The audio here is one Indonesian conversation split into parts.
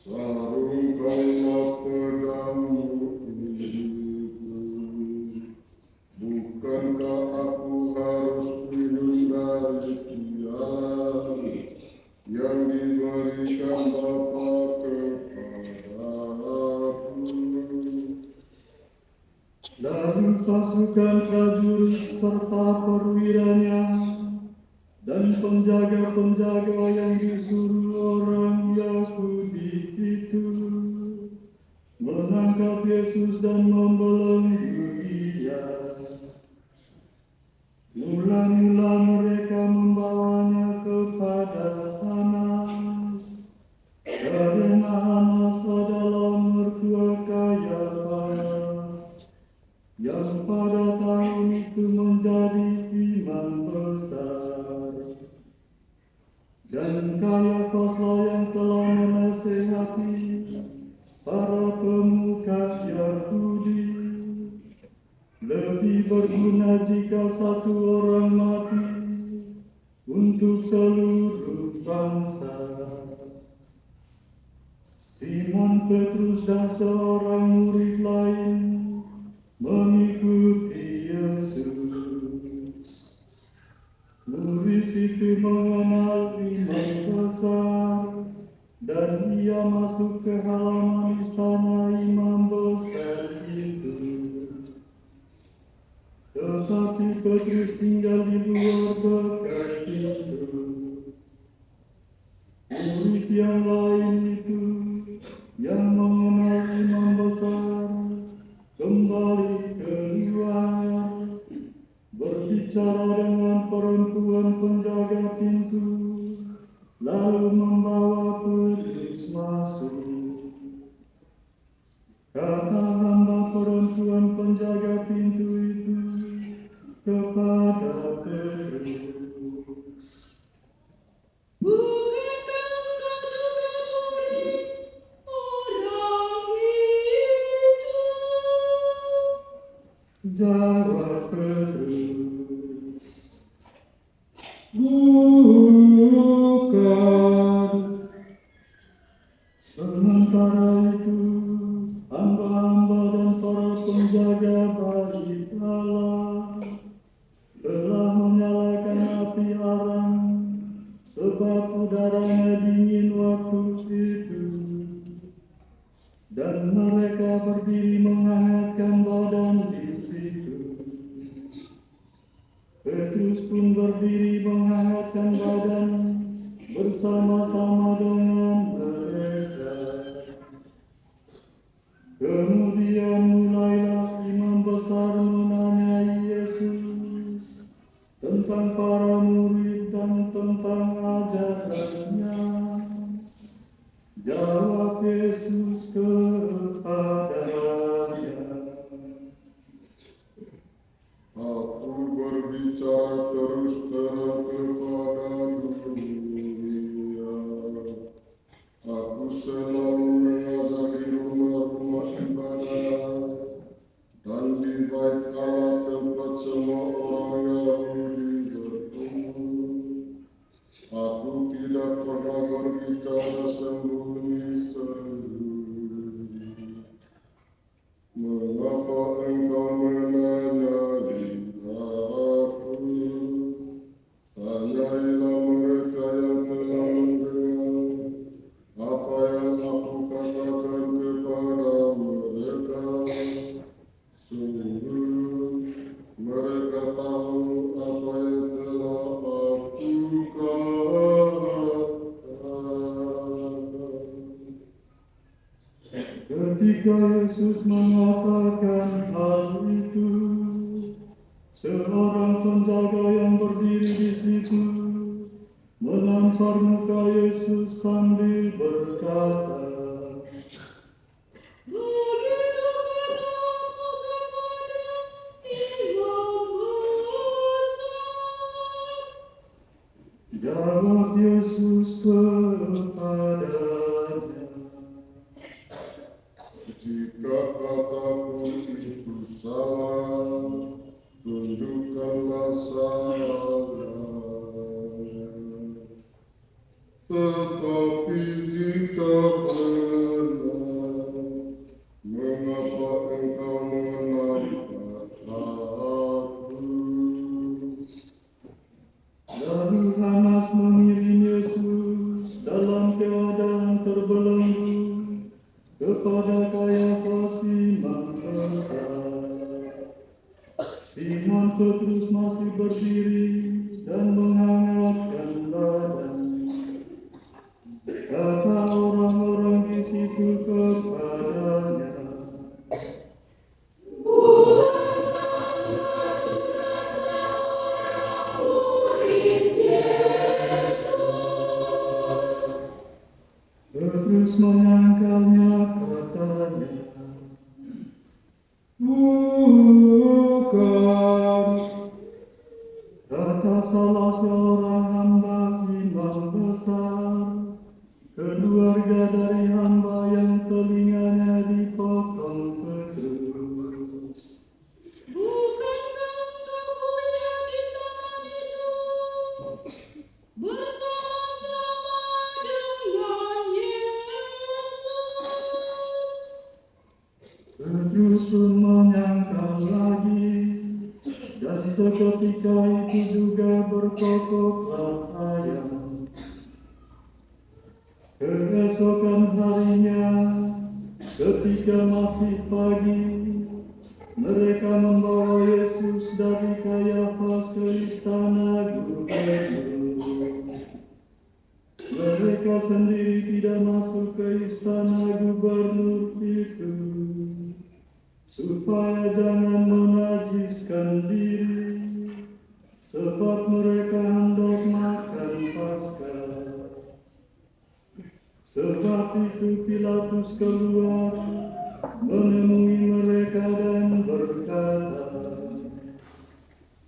Sarung Lalu pasukan prajurit serta perwiranya dan penjaga-penjaga yang disuruh orang Yahudi itu menangkap Yesus dan membelenggu Dia. Mula-mula mereka membawanya kepada Hanas, karena Hanas adalah mertua Kayafas, yang pada tahun itu menjadi imam besar. Dan Kayafaslah yang telah menasehati para pemuka Yahudi, lebih berguna jika satu orang mati untuk seluruh bangsa. Simon Petrus dan seorang murid lain mengikuti Yesus. Murid itu mengenal imam besar, dan ia masuk ke halaman istana imam besar itu. Tetapi Petrus tinggal di luar dekat pintu. Murid yang lain itu yang mengenal imam besar kembali keluar, berbicara dengan perempuan penjaga pintu, lalu membawa Petrus masuk. Kata hamba perempuan penjaga pintu itu kepada Petrus, "Bukankah engkau juga murid orang itu?" Jawab Petrus, "Bukan." Sementara itu, hamba-hamba dan para penjaga bait Allah telah menyalakan api arang, sebab udaranya dingin waktu itu, dan mereka berdiri menghangatkan badan di situ. Petrus pun berdiri menghangatkan badan bersama-sama dengan mereka. Kemudian mulailah imam besar menanyai Yesus tentang para murid dan tentang ajarannya. Jawab Yesus kepadanya, "Aku berbicara terus terang kepada dunia. Aku selalu mengajar di rumah-rumah ibadah dan di bait Allah tempat semua orang Yahudi berkumpul. Aku tidak pernah berbicara sembunyi-sembunyi. Mengapa engkau menanyai aku? Tanyailah mereka yang telah mendengar apa yang aku katakan kepada mereka. Sungguh mereka tahu apa yang telah aku katakan." ketika Yesus mengatakan hal itu, seorang penjaga yang berdiri di situ menampar muka Yesus sambil berkata, "Begitu katamu kepada imam besar." Jawab Yesus kepadanya, Jika kataku itu salah, tunjukkanlah salahnya. Tetapi jika benar, mengapa engkau menangkap aku? Lalu Hanas mengirim Yesus dalam keadaan terbelenggu kepada Kayafas imam besar. Simon Petrus masih berdiri dan menghangatkan badan. Kata orang-orang di situ kepadanya, Petrus menyangkalnya, katanya, bukan. Kata salah seorang hamba imam besar, keluarga dari hamba yang telinganya dipotong Petrus. Bukankah engkau kuliah di taman itu bersama-sama dengan Yesus? Petrus pun menyangkal lagi, dan seketika itu juga berkokoklah ayam. Keesokan harinya, ketika masih pagi, mereka membawa Yesus dari Kayafas ke istana gubernur. Mereka sendiri tidak masuk ke istana gubernur itu, supaya jangan menajiskan diri, sebab mereka hendak makan Paskah. Sebab itu Pilatus keluar menemui mereka dan berkata,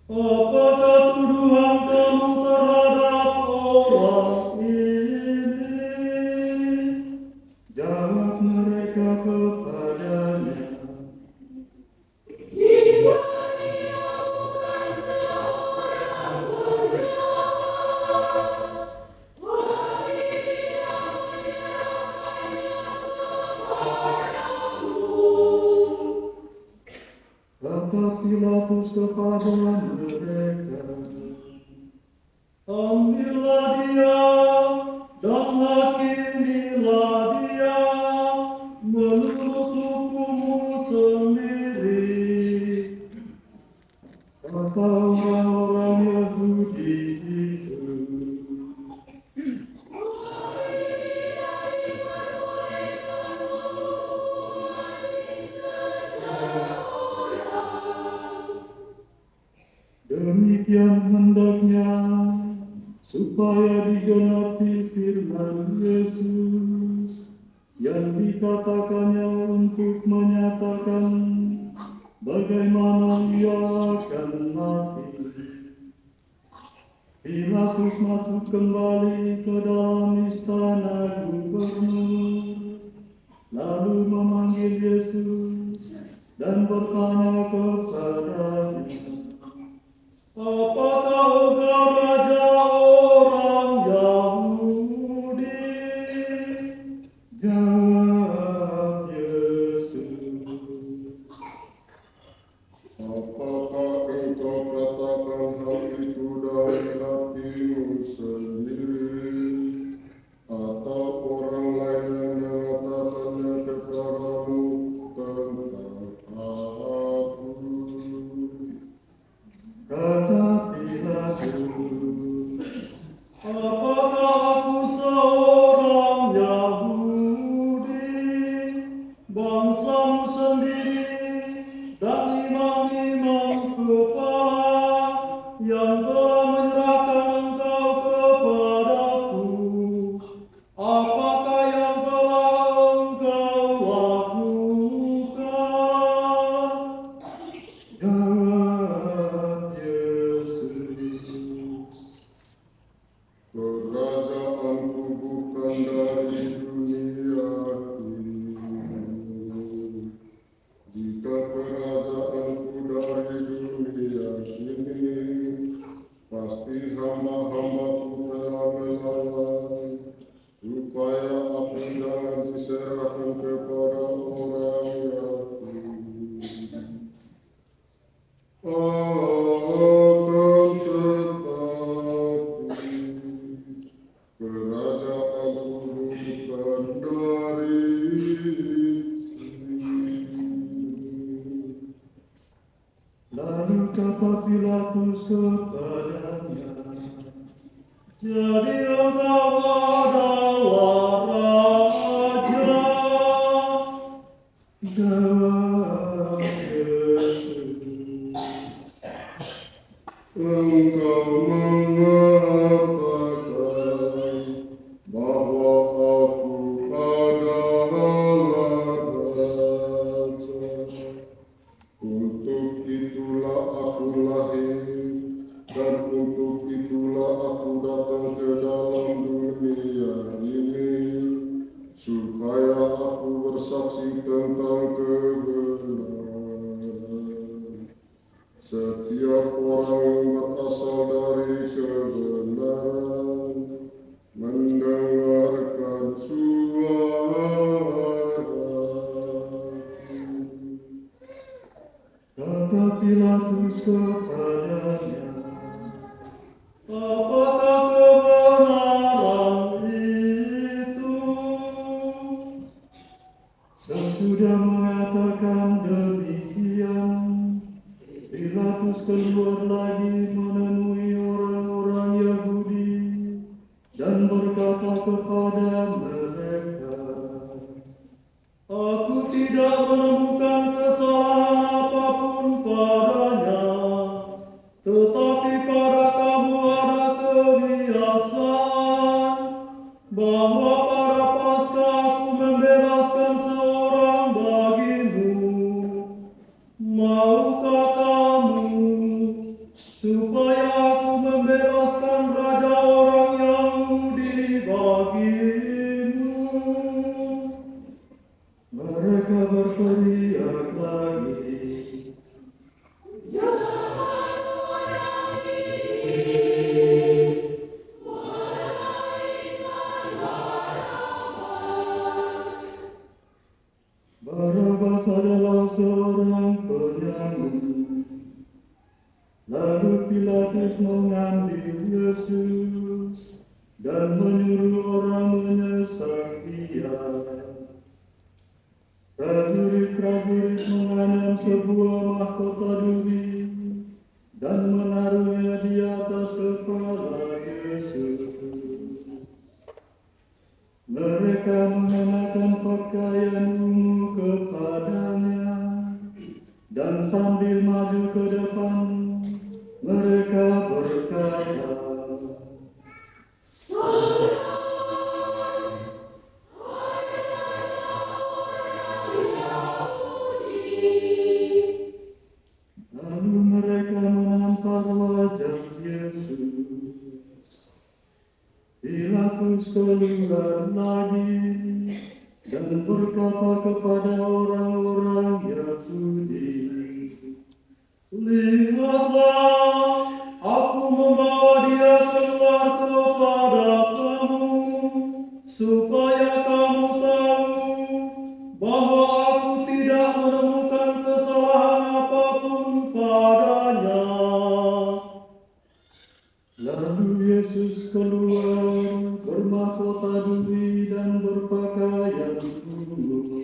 apakah tuduhan kamu terhadap orang ini? Jawab mereka kepadanya, kata Pilatus kepada mereka, ambillah dia dan hakimilah dia menurut hukummu sendiri. Kata orang-orang Yahudi itu, demikian hendaknya supaya digenapi firman Yesus yang dikatakannya untuk menyatakan bagaimana ia akan mati. Pilatus masuk kembali ke dalam istana gubernur, lalu memanggil Yesus dan bertanya kepadanya, apakah engkau raja orang Yahudi? Jawab Yesus, Apakah engkau katakan hal itu dari hatimu sendiri, atau orang lain yang mengatakannya kepadamu tentang aku? kata Pilatus, apakah aku seorang Yahudi, bangsamu sendiri, dan imam-imam kepala yang telah menyerahkan engkau kepadaku? Apakah yang telah engkau lakukan? Jawab Yesus, Kerajaanku bukan. 'Kerajaanku Pilatus kepadanya, "Jadi engkau adalah raja?" Jawab Yesus, Engkau mengatakan bahwa aku adalah raja. Untuk itulah aku lahir, dan untuk itulah aku datang ke dalam dunia ini, supaya aku bersaksi tentang kebenaran. Setiap orang yang berasal dari kebenaran mendengarkan suara. kata Pilatus kepadanya, "Apakah kebenaran itu?" Sesudah mengatakan demikian, Pilatus keluar lagi menemui orang-orang Yahudi dan berkata kepada mereka, "Aku tidak menemukan kesalahan apapun padanya, tetapi pada kamu ada kebiasaan bahwa pada Paskah aku membebaskan seorang bagimu. Maukah kamu supaya aku membebaskan raja orang Yahudi bagimu?" Mereka berteriak lagi, "Barabas adalah seorang penyanyi." Lalu Pilatus mengambil Yesus dan menyuruh orang menyesak dia. Prajurit-prajurit menanam sebuah mahkota duri dan menaruhnya di atas kepala Yesus. Mereka mengenakan pakaian ungu kepadanya, dan sambil maju ke depan, mereka berkata, lalu mereka menampar wajah Yesus. Pilatus keluar lagi dan berkata kepada orang-orang Yahudi, "Lihatlah, aku membawa dia keluar kepada kamu, supaya kamu tahu bahwa aku tidak menemukan kesalahan apapun padanya." Lalu Yesus keluar bermahkota duri dan berpakaian ungu.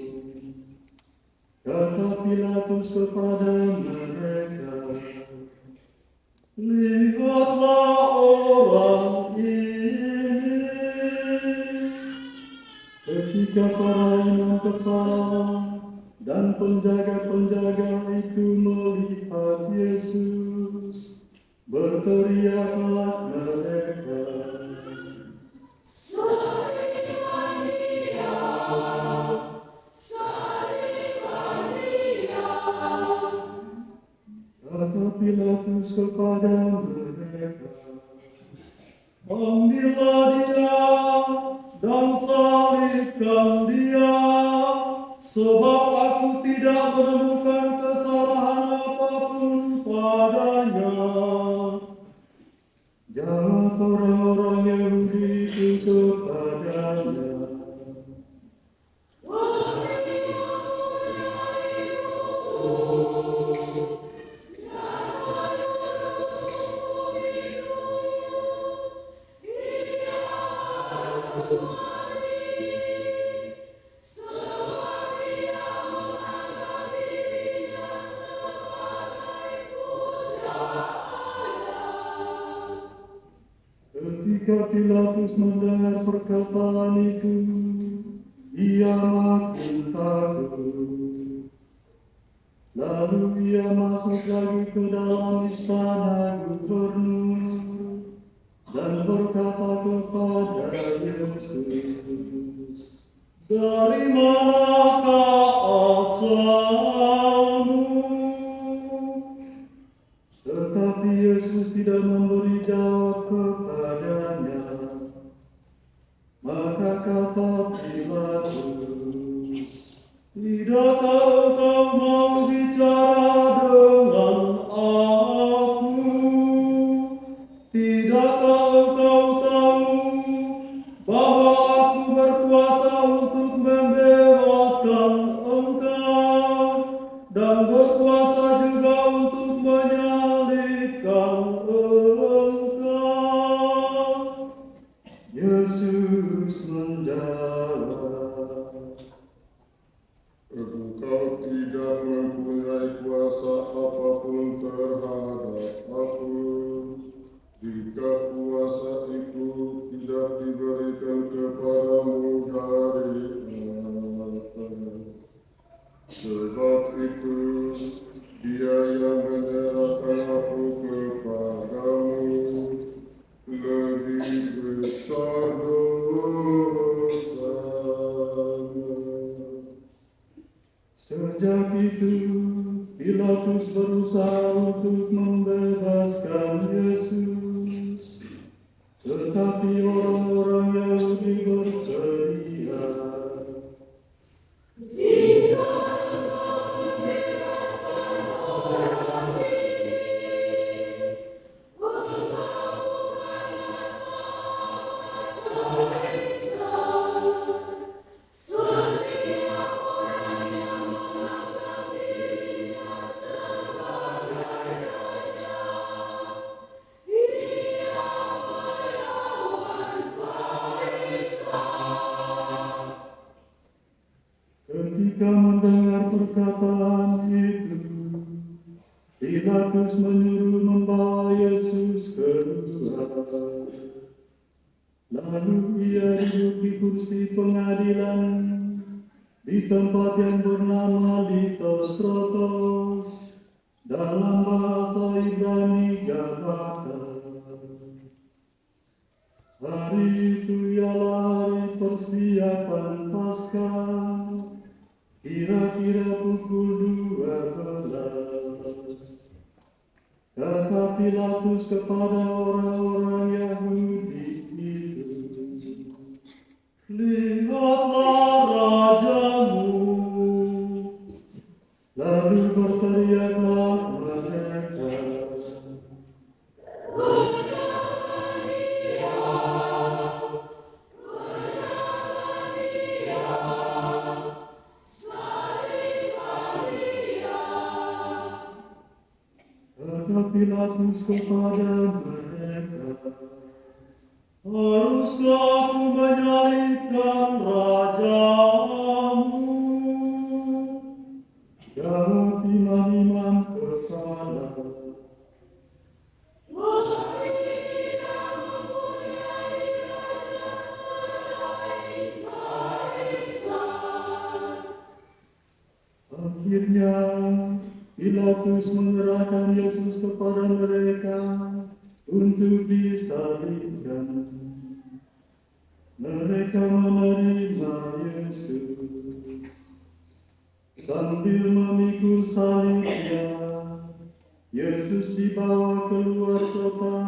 Kata Pilatus kepada mereka, "Lihatlah orang ini." Ketika para imam kepala dan penjaga-penjaga itu melihat Yesus, berteriaklah mereka, kata Pilatus kepada mereka, "Ambillah dia dan salibkan dia, sebab aku tidak menemukan kesalahan apapun padanya." Jawab orang-orang Yahudi itu kepadanya, Ketika Pilatus mendengar perkataan itu, ia makin takut. Lalu ia masuk lagi ke dalam istana gubernur dan berkata kepada Yesus, Dari manakah asalmu? Tetapi Yesus tidak memberi jawab kepadanya. Maka kata Pilatus, Tidakkah engkau mau bicara dengan aku? Tidakkah engkau tahu bahwa aku berkuasa untuk membebaskan engkau dan berkuasa juga untuk menyalibkan engkau? Yesus menjawab, Engkau tidak mempunyai kuasa apapun terhadap aku, jika kuasa itu tidak diberikan kepadamu dari atas. Sebab itu, Dia yang menyerahkan aku kepadamu lebih besar dosanya. Sejak itu, Pilatus berusaha untuk membebaskan Yesus. Tetapi orang-orang Yahudi berteriak, Jika engkau membebaskan orang ini, engkau bukanlah sahabat Kaisar. Setiap orang yang menganggap dirinya sebagai raja, ia melawan Kaisar. ketika mendengar perkataan itu, Pilatus menyuruh membawa Yesus keluar. Lalu ia duduk di kursi pengadilan di tempat yang bernama Litostrotos, dalam bahasa Ibrani Gabata. Hari itu ialah hari persiapan Paskah, kira-kira pukul 12. Kata Pilatus kepada orang-orang Yahudi itu, Lihatlah rajamu. lalu berteriaklah mereka, kata Pilatus kepada mereka, Haruskah aku menyalibkan rajamu? jawab imam-imam kepala, akhirnya Pilatus menyerahkan Yesus kepada mereka untuk disalibkan. Mereka menerima Yesus. Sambil memikul salibnya, Yesus dibawa keluar kota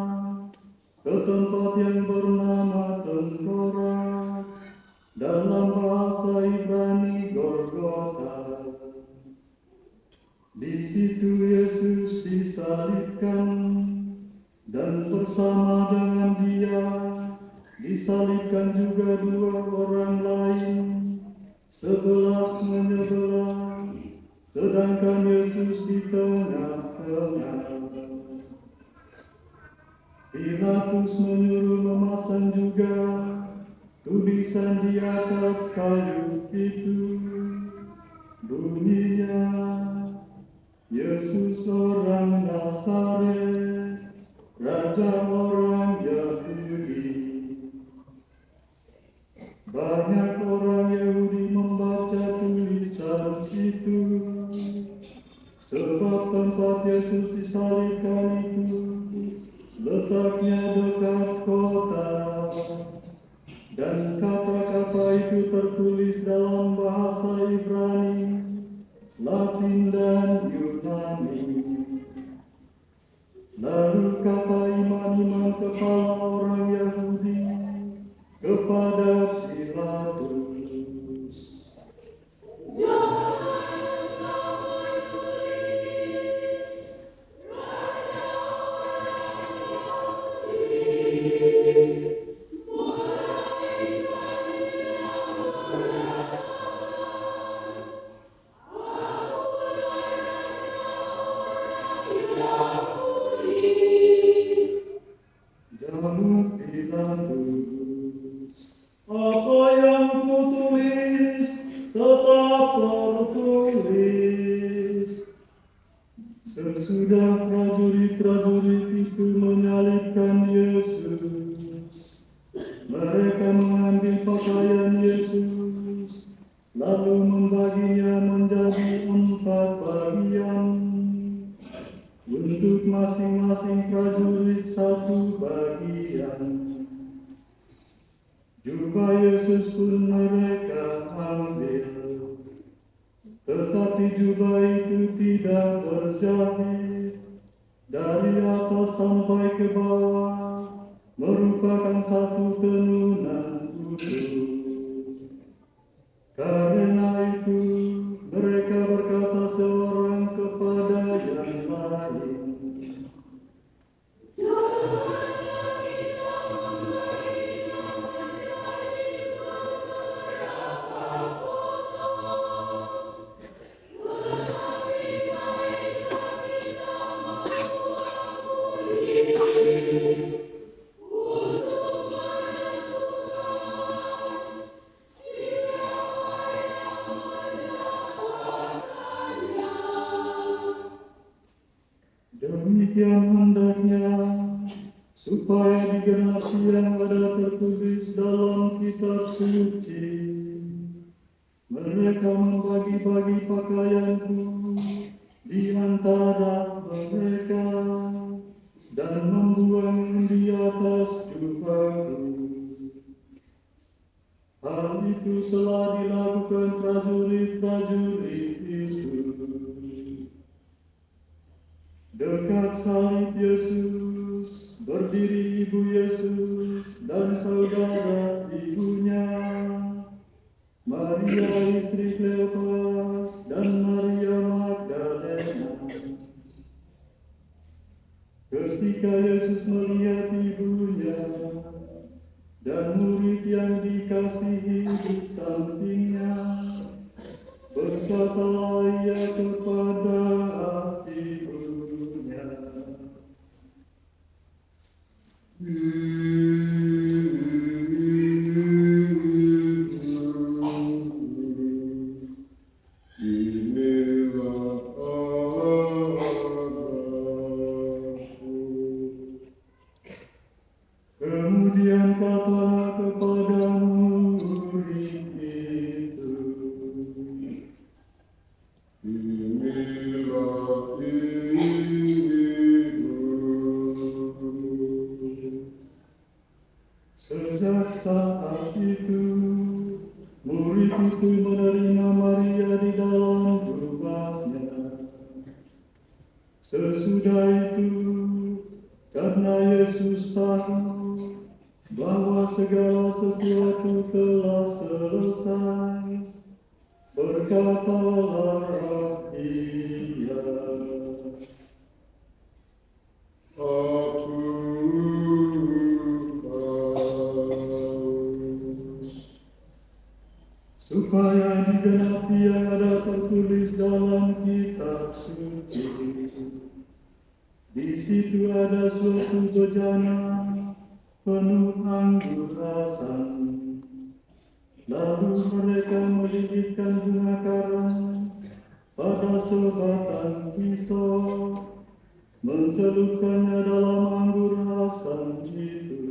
ke tempat yang bernama Tengkorak, dalam bahasa Ibrani Golgota. Di situ Yesus disalibkan, dan bersama dengan Dia disalibkan juga dua orang lain, sebelah menyebelah, sedangkan Yesus di tengah-tengah. Pilatus menyuruh memasang juga tulisan di atas kayu itu, bunyinya, Yesus orang Nazaret, Raja orang Yahudi. itu. Sebab tempat Yesus disalibkan itu letaknya dekat kota, dan kata-kata itu tertulis dalam bahasa Ibrani, Latin dan Yunani. Lalu kata imam-imam kepala orang Yahudi kepada Pilatus, jawab Pilatus, Apa yang kutulis tetap tertulis. Sesudah prajurit-prajurit itu menyalibkan Yesus, mereka mengambil pakaian Yesus, lalu membaginya menjadi 4 bagian, untuk masing-masing prajurit 1 bagian. Jubah Yesus pun mereka ambil, tetapi jubah itu tidak berjahit, dari atas sampai ke bawah, merupakan satu tenunan utuh. Karena itu, mereka berkata seorang kepada yang lain, demikian hendaknya supaya digenapi yang ada tertulis dalam kitab suci. Mereka membagi-bagi pakaianku di antara mereka dan membuang di atas jubahku. Hal itu telah dilakukan prajurit-prajurit itu. Dekat salib Yesus berdiri ibu Yesus dan saudara ibunya, Maria istri Kleopas dan Maria Magdalena. Ketika Yesus melihat ibunya dan murid yang dikasihi di sampingnya, berkatalah ia kepada ibunya, Inilah anakku. kemudian katalah kepada murid itu, Inilah ibumu. Sejak saat itu, murid itu menerima Maria di dalam rumahnya. Sesudah itu, karena Yesus tahu bahwa segala sesuatu telah selesai, berkatalah ia, Aku haus. supaya digenapi yang ada tertulis dalam kitab suci. Di situ ada suatu bejana penuh anggur asam. Lalu mereka menggigitkan bunga karang pada sebatang pisau, mencelupkannya dalam anggur asam itu,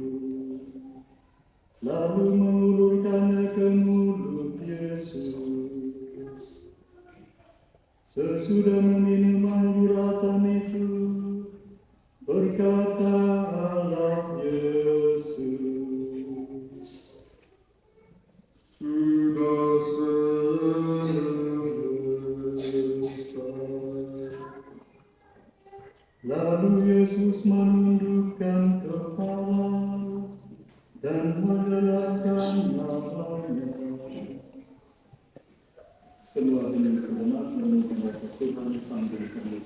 lalu mengulurkannya ke mulut Yesus. Sesudah meminum anggur asam itu, berkatalah Yesus, sudah selesai. Lalu Yesus menundukkan kepala dan menyerahkan namanya. Semua ini benar menunjukkan Tuhan sambil kami.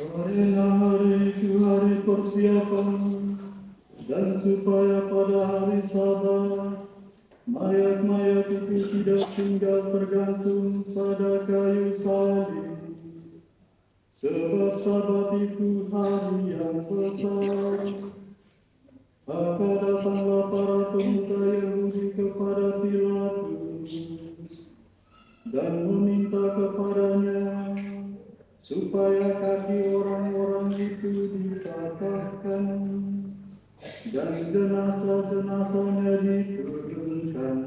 Karena hari itu hari persiapan, dan supaya pada hari Sabat mayat-mayat itu tidak tinggal tergantung pada kayu salib. Sebab Sabat itu hari yang besar. Maka datanglah para pemuda Yahudi kepada Pilatus dan meminta kepadanya supaya kaki orang-orang itu dipatahkan dan jenazah-jenazahnya diturunkan.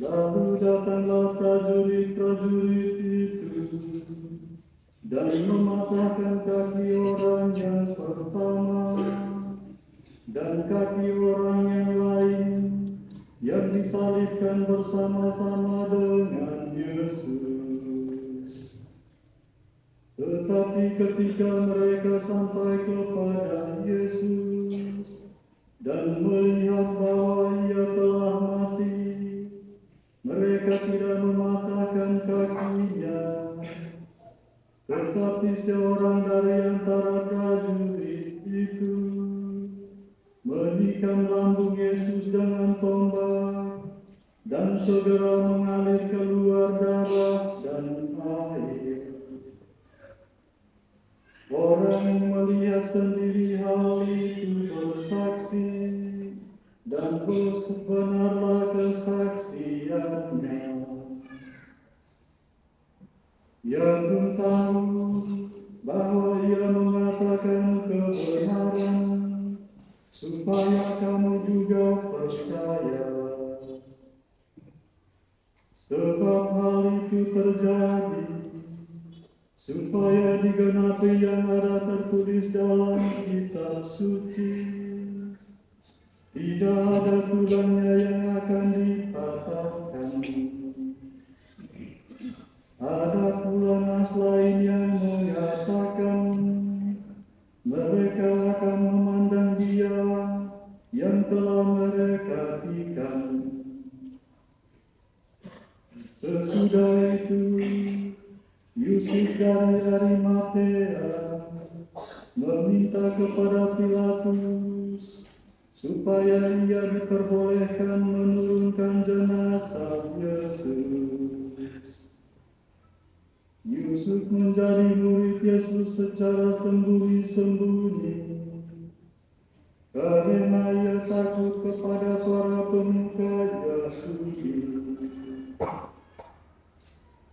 Lalu datanglah prajurit-prajurit itu dan mematahkan kaki orang yang pertama dan kaki orang yang lain yang disalibkan bersama-sama dengan Yesus. Tetapi ketika mereka sampai kepada Yesus dan melihat bahwa ia telah mati, mereka tidak mematahkan kakinya. Tetapi seorang dari antara prajurit itu menikam lambung Yesus dengan tombak dan segera mengalir keluar darah dan air. Orang melihat sendiri hal itu bersaksi, dan benarlah kesaksiannya. Ia pun tahu bahwa ia mengatakan kebenaran, supaya kamu juga percaya. Sebab hal itu terjadi supaya digenapi yang ada tertulis dalam kitab suci. Tidak ada tulangnya yang akan dipatahkan. Ada pula nas lain yang mengatakan mereka akan memandang Dia yang telah mereka tikam. Sesudah itu Yusuf dari Arimatea meminta kepada Pilatus supaya ia diperbolehkan menurunkan jenazah Yesus. Yusuf menjadi murid Yesus secara sembunyi-sembunyi karena ia takut kepada para pemuka Yahudi.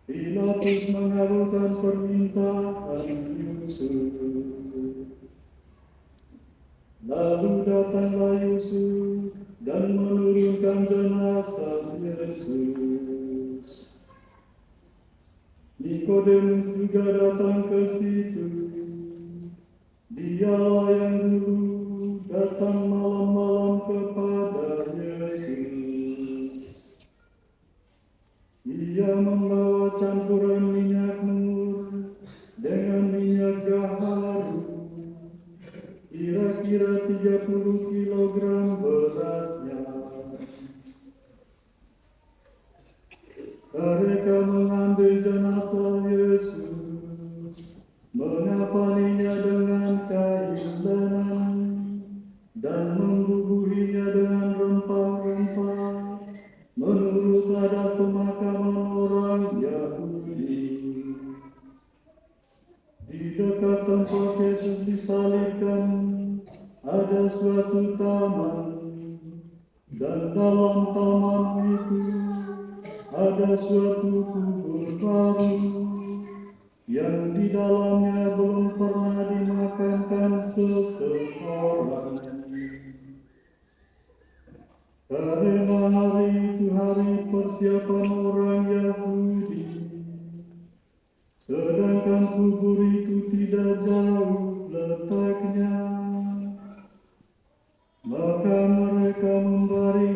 Pilatus mengabulkan permintaan Yusuf. Lalu datanglah Yusuf dan menurunkan jenazah Yesus. Nikodemus juga datang ke situ. Dialah yang dulu datang malam-malam kepada Yesus. dalam taman itu ada suatu kubur baru yang di dalamnya belum pernah dimakamkan seseorang. Karena hari itu hari persiapan orang Yahudi, sedangkan kubur itu tidak jauh letaknya, maka mereka membaring